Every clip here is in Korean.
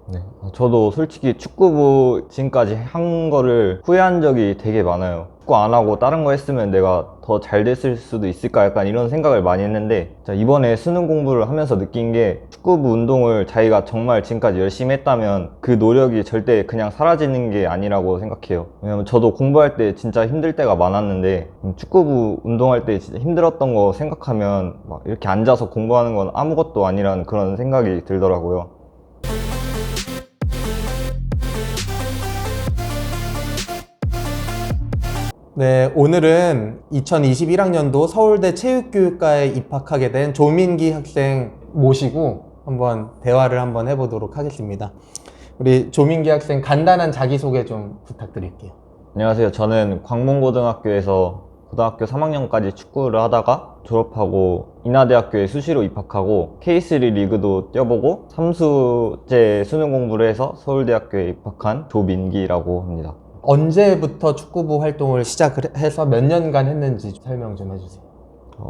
네. 저도 솔직히 축구부 지금까지 한 거를 후회한 적이 되게 많아요. 축구 안 하고 다른 거 했으면 내가 더 잘 됐을 수도 있을까 약간 이런 생각을 많이 했는데 이번에 수능 공부를 하면서 느낀 게 축구부 운동을 자기가 정말 지금까지 열심히 했다면 그 노력이 절대 그냥 사라지는 게 아니라고 생각해요. 왜냐면 저도 공부할 때 진짜 힘들 때가 많았는데 축구부 운동할 때 진짜 힘들었던 거 생각하면 막 이렇게 앉아서 공부하는 건 아무것도 아니라는 그런 생각이 들더라고요. 네, 오늘은 2021학년도 서울대 체육교육과에 입학하게 된 조민기 학생 모시고 한번 대화를 한번 해보도록 하겠습니다. 우리 조민기 학생 간단한 자기소개 좀 부탁드릴게요. 안녕하세요. 저는 광문고등학교에서 고등학교 3학년까지 축구를 하다가 졸업하고 인하대학교에 수시로 입학하고 K3 리그도 뛰어보고 삼수제 수능 공부를 해서 서울대학교에 입학한 조민기라고 합니다. 언제부터 축구부 활동을 시작을 해서 몇 년간 했는지 설명 좀 해주세요.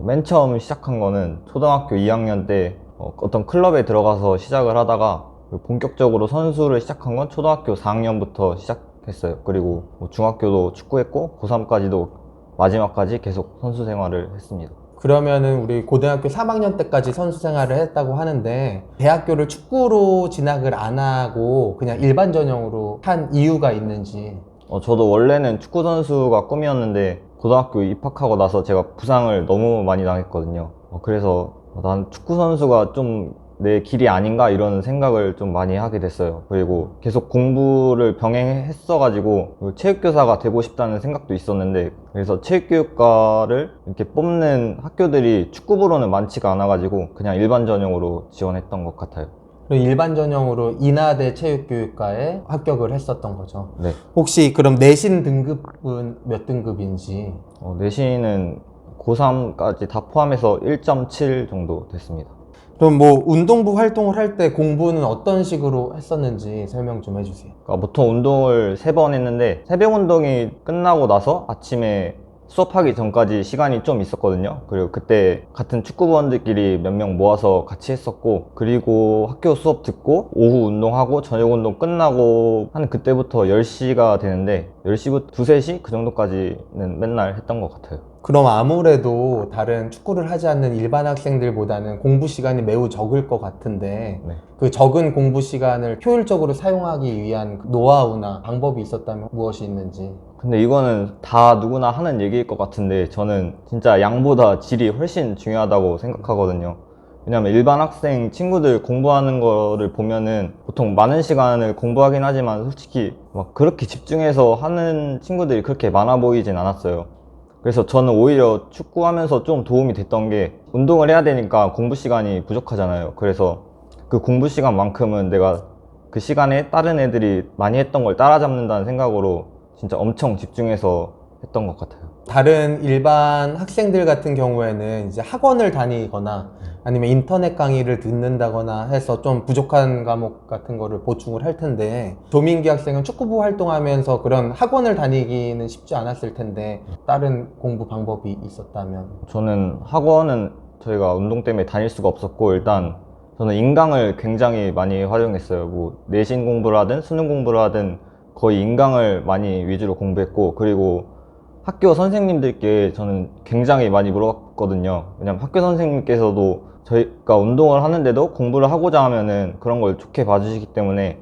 맨 처음 시작한 거는 초등학교 2학년 때 어떤 클럽에 들어가서 시작을 하다가 본격적으로 선수를 시작한 건 초등학교 4학년부터 시작했어요. 그리고 중학교도 축구했고 고3까지도 마지막까지 계속 선수 생활을 했습니다. 그러면은 우리 고등학교 3학년 때까지 선수 생활을 했다고 하는데 대학교를 축구로 진학을 안 하고 그냥 일반 전형으로 한 이유가 있는지. 저도 원래는 축구 선수가 꿈이었는데 고등학교 입학하고 나서 제가 부상을 너무 많이 당했거든요. 그래서 난 축구 선수가 좀 내 길이 아닌가 이런 생각을 좀 많이 하게 됐어요. 그리고 계속 공부를 병행했어가지고 체육교사가 되고 싶다는 생각도 있었는데, 그래서 체육교육과를 이렇게 뽑는 학교들이 축구부로는 많지가 않아가지고 그냥 일반 전형으로 지원했던 것 같아요. 그리고 일반 전형으로 인하대 체육교육과에 합격을 했었던 거죠. 네. 혹시 그럼 내신 등급은 몇 등급인지? 내신은 고3까지 다 포함해서 1.7 정도 됐습니다. 그럼 뭐 운동부 활동을 할 때 공부는 어떤 식으로 했었는지 설명 좀 해주세요. 그러니까 보통 운동을 3번 했는데 새벽 운동이 끝나고 나서 아침에 수업하기 전까지 시간이 좀 있었거든요. 그리고 그때 같은 축구부원들끼리 몇 명 모아서 같이 했었고, 그리고 학교 수업 듣고 오후 운동하고 저녁 운동 끝나고 한 그때부터 10시가 되는데 10시부터 2, 3시 그 정도까지는 맨날 했던 것 같아요. 그럼 아무래도 다른 축구를 하지 않는 일반 학생들보다는 공부 시간이 매우 적을 것 같은데 네. 그 적은 공부 시간을 효율적으로 사용하기 위한 노하우나 방법이 있었다면 무엇이 있는지. 근데 이거는 다 누구나 하는 얘기일 것 같은데 저는 진짜 양보다 질이 훨씬 중요하다고 생각하거든요. 왜냐면 일반 학생 친구들 공부하는 거를 보면은 보통 많은 시간을 공부하긴 하지만 솔직히 막 그렇게 집중해서 하는 친구들이 그렇게 많아 보이진 않았어요. 그래서 저는 오히려 축구하면서 좀 도움이 됐던 게 운동을 해야 되니까 공부 시간이 부족하잖아요. 그래서 그 공부 시간만큼은 내가 그 시간에 다른 애들이 많이 했던 걸 따라잡는다는 생각으로 진짜 엄청 집중해서 했던 것 같아요. 다른 일반 학생들 같은 경우에는 이제 학원을 다니거나 아니면 인터넷 강의를 듣는다거나 해서 좀 부족한 과목 같은 거를 보충을 할 텐데 조민기 학생은 축구부 활동하면서 그런 학원을 다니기는 쉽지 않았을 텐데 다른 공부 방법이 있었다면. 저는 학원은 저희가 운동 때문에 다닐 수가 없었고, 일단 저는 인강을 굉장히 많이 활용했어요. 뭐 내신 공부를 하든 수능 공부를 하든 거의 인강을 많이 위주로 공부했고, 그리고 학교 선생님들께 저는 굉장히 많이 물어봤거든요. 왜냐면 학교 선생님께서도 저희가 운동을 하는데도 공부를 하고자 하면은 그런 걸 좋게 봐주시기 때문에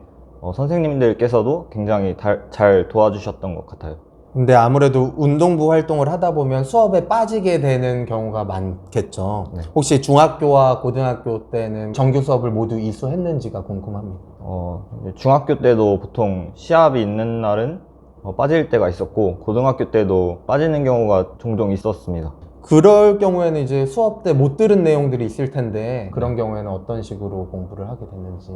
선생님들께서도 굉장히 잘 도와주셨던 것 같아요. 근데 아무래도 운동부 활동을 하다 보면 수업에 빠지게 되는 경우가 많겠죠. 네. 혹시 중학교와 고등학교 때는 정규 수업을 모두 이수했는지가 궁금합니다. 중학교 때도 보통 시합이 있는 날은 빠질 때가 있었고, 고등학교 때도 빠지는 경우가 종종 있었습니다. 그럴 경우에는 이제 수업 때 못 들은 내용들이 있을 텐데 그런 경우에는 어떤 식으로 공부를 하게 됐는지.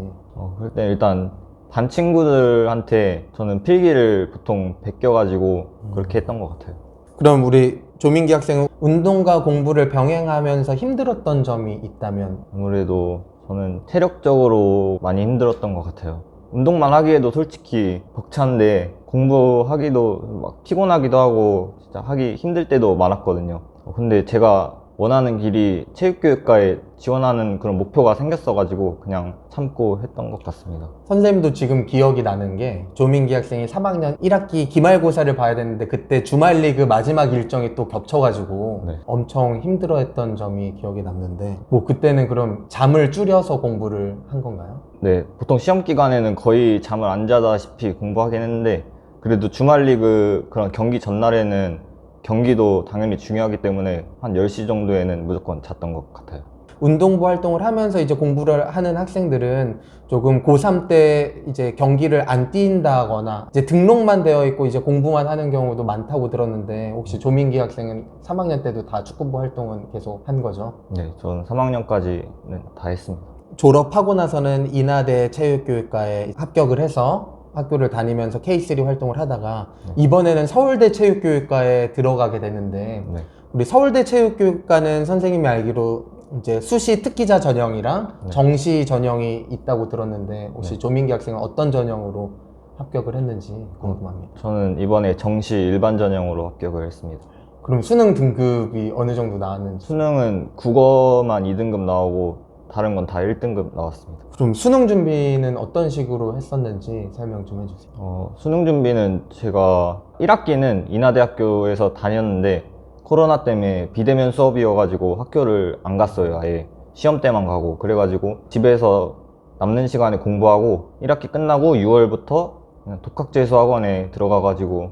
그럴 때 일단 반 친구들한테 저는 필기를 보통 베껴가지고 그렇게 했던 것 같아요. 그럼 우리 조민기 학생은 운동과 공부를 병행하면서 힘들었던 점이 있다면? 아무래도 저는 체력적으로 많이 힘들었던 것 같아요. 운동만 하기에도 솔직히 벅찬데 공부하기도 막 피곤하기도 하고 진짜 하기 힘들 때도 많았거든요. 근데 제가 원하는 길이 체육교육과에 지원하는 그런 목표가 생겼어가지고 그냥 참고 했던 것 같습니다. 선생님도 지금 기억이 나는 게 조민기 학생이 3학년 1학기 기말고사를 봐야 되는데 그때 주말 리그 마지막 일정이 또 겹쳐가지고 네. 엄청 힘들어했던 점이 기억이 남는데 뭐 그때는 그럼 잠을 줄여서 공부를 한 건가요? 네, 보통 시험 기간에는 거의 잠을 안 자다시피 공부하긴 했는데 그래도 주말 리그 그런 경기 전날에는 경기도 당연히 중요하기 때문에 한 10시 정도에는 무조건 잤던 것 같아요. 운동부 활동을 하면서 이제 공부를 하는 학생들은 조금 고3 때 이제 경기를 안 뛴다거나 이제 등록만 되어 있고 이제 공부만 하는 경우도 많다고 들었는데 혹시 조민기 학생은 3학년 때도 다 축구부 활동은 계속 한 거죠? 네, 저는 3학년까지는 다 했습니다. 졸업하고 나서는 인하대 체육교육과에 합격을 해서 학교를 다니면서 K3 활동을 하다가 이번에는 서울대 체육교육과에 들어가게 되는데 네. 우리 서울대 체육교육과는 선생님이 알기로 이제 수시 특기자 전형이랑 네. 정시 전형이 있다고 들었는데 혹시 네. 조민기 학생은 어떤 전형으로 합격을 했는지 궁금합니다. 저는 이번에 정시 일반 전형으로 합격을 했습니다. 그럼 수능 등급이 어느 정도 나왔는지? 수능은 국어만 2등급 나오고 다른 건 다 1등급 나왔습니다. 그럼 수능 준비는 어떤 식으로 했었는지 설명 좀 해주세요. 수능 준비는 제가 1학기는 인하대학교에서 다녔는데 코로나 때문에 비대면 수업이어가지고 학교를 안 갔어요. 아예 시험 때만 가고 그래가지고 집에서 남는 시간에 공부하고 1학기 끝나고 6월부터 그냥 독학재수학원에 들어가가지고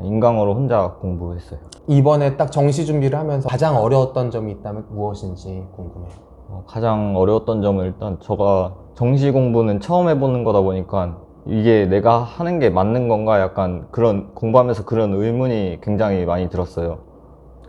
인강으로 혼자 공부했어요. 이번에 딱 정시 준비를 하면서 가장 어려웠던 점이 있다면 무엇인지 궁금해요. 가장 어려웠던 점은 일단 제가 정시 공부는 처음 해보는 거다 보니까 이게 내가 하는 게 맞는 건가 약간 그런 공부하면서 그런 의문이 굉장히 많이 들었어요.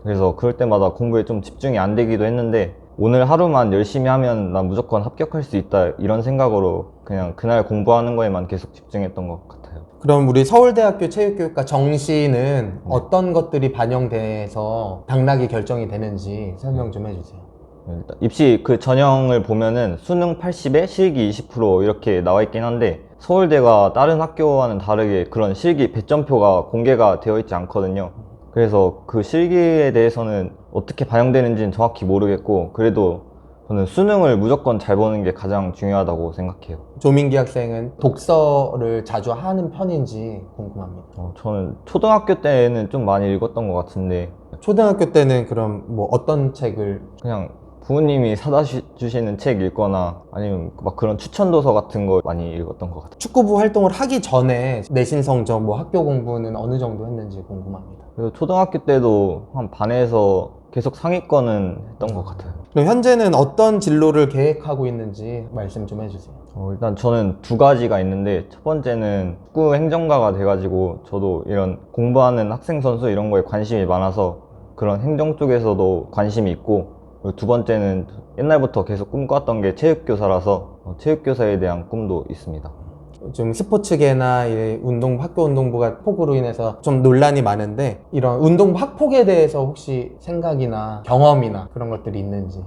그래서 그럴 때마다 공부에 좀 집중이 안 되기도 했는데 오늘 하루만 열심히 하면 난 무조건 합격할 수 있다 이런 생각으로 그냥 그날 공부하는 거에만 계속 집중했던 것 같아요. 그럼 우리 서울대학교 체육교육과 정시는 어떤 것들이 반영돼서 당락이 결정이 되는지 설명 좀 해주세요. 일단 입시 그 전형을 보면은 수능 80에 실기 20% 이렇게 나와 있긴 한데 서울대가 다른 학교와는 다르게 그런 실기 배점표가 공개가 되어 있지 않거든요. 그래서 그 실기에 대해서는 어떻게 반영되는지는 정확히 모르겠고 그래도 저는 수능을 무조건 잘 보는 게 가장 중요하다고 생각해요. 조민기 학생은 독서를 자주 하는 편인지 궁금합니다. 저는 초등학교 때는 좀 많이 읽었던 것 같은데 초등학교 때는 그럼 뭐 어떤 책을? 그냥 부모님이 사다 주시는 책 읽거나 아니면 막 그런 추천 도서 같은 거 많이 읽었던 것 같아요. 축구부 활동을 하기 전에 내신 성적, 뭐 학교 공부는 어느 정도 했는지 궁금합니다. 그래서 초등학교 때도 한 반에서 계속 상위권은 했던 것 같아요. 그럼 현재는 어떤 진로를 계획하고 있는지 말씀 좀 해주세요. 일단 저는 두 가지가 있는데 첫 번째는 축구 행정가가 돼가지고 저도 이런 공부하는 학생 선수 이런 거에 관심이 많아서 그런 행정 쪽에서도 관심이 있고 그리고 두 번째는 옛날부터 계속 꿈꿔왔던 게 체육교사라서 체육교사에 대한 꿈도 있습니다. 좀 스포츠계나 이 학교 운동부가 폭우로 인해서 좀 논란이 많은데 이런 운동부 학폭에 대해서 혹시 생각이나 경험이나 그런 것들이 있는지?